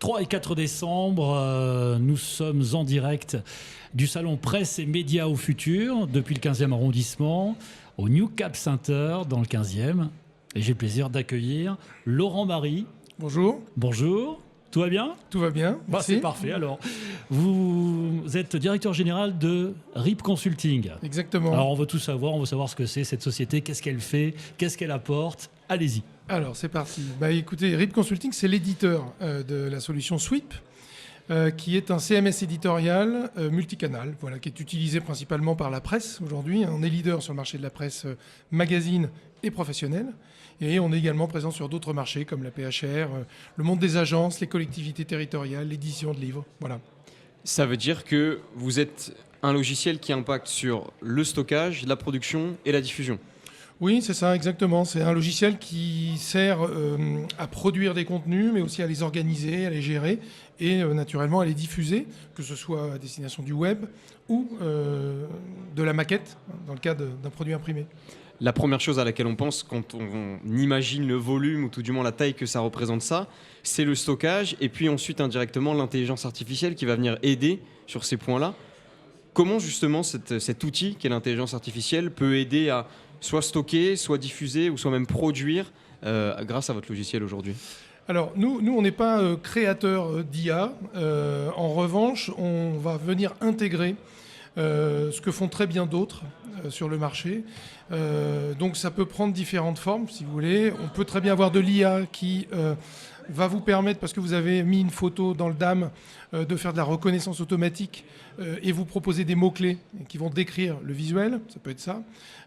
3 et 4 décembre, nous sommes en direct du salon Presse et Médias au Futur, depuis le 15e arrondissement, au New Cap Center, dans le 15e. Et j'ai le plaisir d'accueillir Laurent Marie. Bonjour. Bonjour. Tout va bien ? Tout va bien. Bah, c'est parfait. Alors, vous êtes directeur général de RIP Consulting. Exactement. Alors, on veut tout savoir. On veut savoir ce que c'est cette société, qu'est-ce qu'elle fait, qu'est-ce qu'elle apporte. Allez-y. Alors, c'est parti. Écoutez, RIP Consulting, c'est l'éditeur de la solution Sweep, qui est un CMS éditorial multicanal, voilà, qui est utilisé principalement par la presse aujourd'hui. On est leader sur le marché de la presse magazine et professionnelle. Et on est également présent sur d'autres marchés comme la PHR, le monde des agences, les collectivités territoriales, l'édition de livres. Voilà. Ça veut dire que vous êtes un logiciel qui impacte sur le stockage, la production et la diffusion. Oui, c'est ça, exactement. C'est un logiciel qui sert à produire des contenus, mais aussi à les organiser, à les gérer et naturellement à les diffuser, que ce soit à destination du web ou de la maquette, dans le cas d'un produit imprimé. La première chose à laquelle on pense quand on imagine le volume ou tout du moins la taille que ça représente c'est le stockage et puis ensuite indirectement l'intelligence artificielle qui va venir aider sur ces points-là. Comment justement cet outil qu'est l'intelligence artificielle peut aider à soit stocker, soit diffuser ou soit même produire grâce à votre logiciel aujourd'hui ? Alors, nous on n'est pas créateur d'IA. En revanche, on va venir intégrer ce que font très bien d'autres sur le marché. Donc, ça peut prendre différentes formes, si vous voulez. On peut très bien avoir de l'IA qui va vous permettre, parce que vous avez mis une photo dans le DAM, de faire de la reconnaissance automatique et vous proposer des mots-clés qui vont décrire le visuel. Ça peut être ça.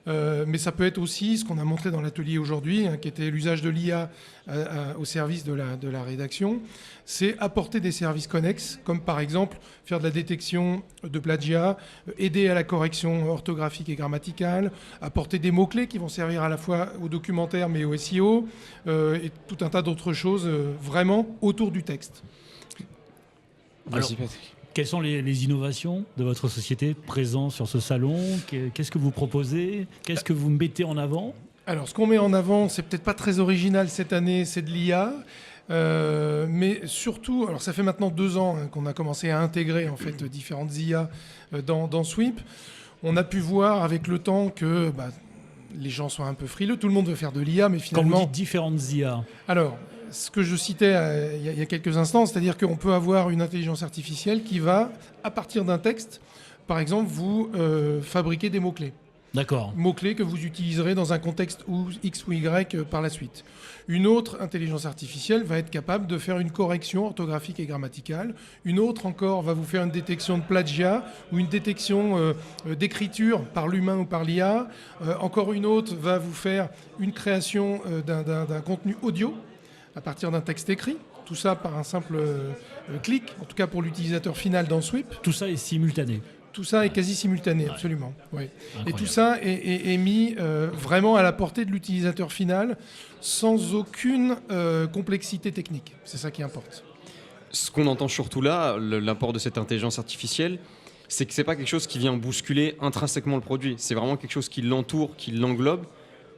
Mais ça peut être aussi ce qu'on a montré dans l'atelier aujourd'hui, qui était l'usage de l'IA au service de la rédaction. C'est apporter des services connexes, comme par exemple faire de la détection de plagiat, aider à la correction orthographique et grammaticale, apporter des mots-clés qui vont servir à la fois au documentaire mais au SEO, et tout un tas d'autres choses vraiment autour du texte. Alors, quelles sont les innovations de votre société présentes sur ce salon ? Qu'est-ce que vous proposez ? Qu'est-ce que vous mettez en avant ? Alors, ce qu'on met en avant, c'est peut-être pas très original cette année, c'est de l'IA. Mais surtout, alors ça fait maintenant 2 ans qu'on a commencé à intégrer en fait différentes IA dans Sweep. On a pu voir avec le temps que les gens sont un peu frileux. Tout le monde veut faire de l'IA, mais finalement... Quand vous dites différentes IA. Alors, ce que je citais il y a quelques instants, c'est-à-dire qu'on peut avoir une intelligence artificielle qui va, à partir d'un texte, par exemple, vous fabriquer des mots-clés. D'accord. Mots-clés que vous utiliserez dans un contexte X ou Y par la suite. Une autre intelligence artificielle va être capable de faire une correction orthographique et grammaticale. Une autre encore va vous faire une détection de plagiat ou une détection d'écriture par l'humain ou par l'IA. Encore une autre va vous faire une création d'un contenu audio à partir d'un texte écrit. Tout ça par un simple clic, en tout cas pour l'utilisateur final dans Sweep. Tout ça est simultané. Tout ça est quasi simultané, absolument. Ouais. Et tout ça est mis vraiment à la portée de l'utilisateur final, sans aucune complexité technique. C'est ça qui importe. Ce qu'on entend surtout là, l'apport de cette intelligence artificielle, c'est que ce n'est pas quelque chose qui vient bousculer intrinsèquement le produit. C'est vraiment quelque chose qui l'entoure, qui l'englobe.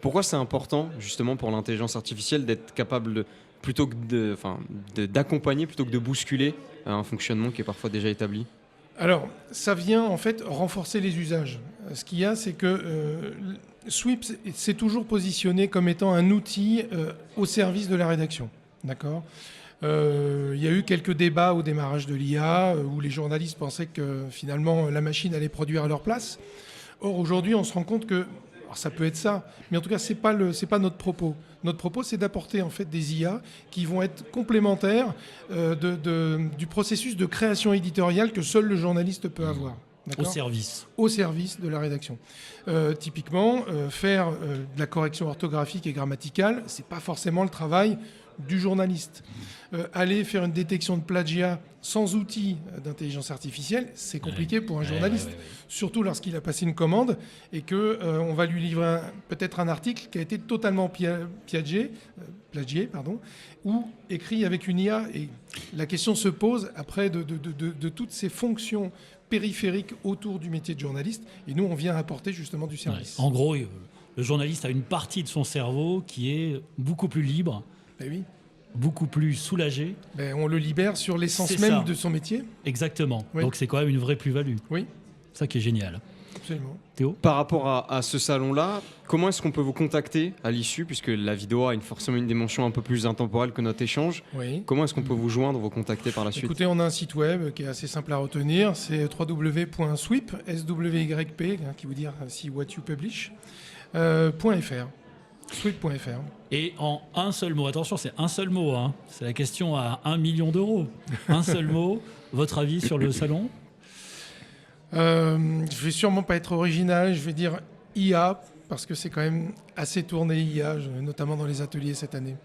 Pourquoi c'est important, justement, pour l'intelligence artificielle d'être capable d'accompagner plutôt que de bousculer un fonctionnement qui est parfois déjà établi ? Alors, ça vient en fait renforcer les usages. Ce qu'il y a, c'est que Sweep s'est toujours positionné comme étant un outil au service de la rédaction. D'accord ? Il y a eu quelques débats au démarrage de l'IA où les journalistes pensaient que finalement la machine allait produire à leur place. Or, aujourd'hui, on se rend compte que alors ça peut être ça, mais en tout cas, c'est pas notre propos. Notre propos, c'est d'apporter en fait des IA qui vont être complémentaires du processus de création éditoriale que seul le journaliste peut avoir. Au service. Au service de la rédaction. Typiquement, faire de la correction orthographique et grammaticale, c'est pas forcément le travail du journaliste. Aller faire une détection de plagiat sans outil d'intelligence artificielle, c'est compliqué pour un journaliste, surtout lorsqu'il a passé une commande et qu'on va lui livrer peut-être un article qui a été totalement plagié, ou écrit avec une IA. Et la question se pose après de toutes ces fonctions périphériques autour du métier de journaliste, et nous, on vient apporter justement du service. En gros, le journaliste a une partie de son cerveau qui est beaucoup plus libre. Ben oui. beaucoup plus soulagé. Ben, on le libère sur l'essence C'est même ça. de son métier. Exactement. Oui. Donc c'est quand même une vraie plus-value. Oui, Ça qui est génial. absolument. Théo? Par rapport à ce salon-là, comment est-ce qu'on peut vous contacter à l'issue, puisque la vidéo a forcément une dimension un peu plus intemporelle que notre échange. Oui. Comment est-ce qu'on peut vous joindre, vous contacter par la suite? Écoutez, on a un site web qui est assez simple à retenir, c'est www.swyp, SWYP, qui veut dire see what you publish, .fr, swyp.fr. Et en un seul mot, attention, c'est un seul mot, hein. C'est la question à 1 million d'euros. Un seul mot, votre avis sur le salon? Je vais sûrement pas être original, je vais dire IA, parce que c'est quand même assez tourné IA, notamment dans les ateliers cette année.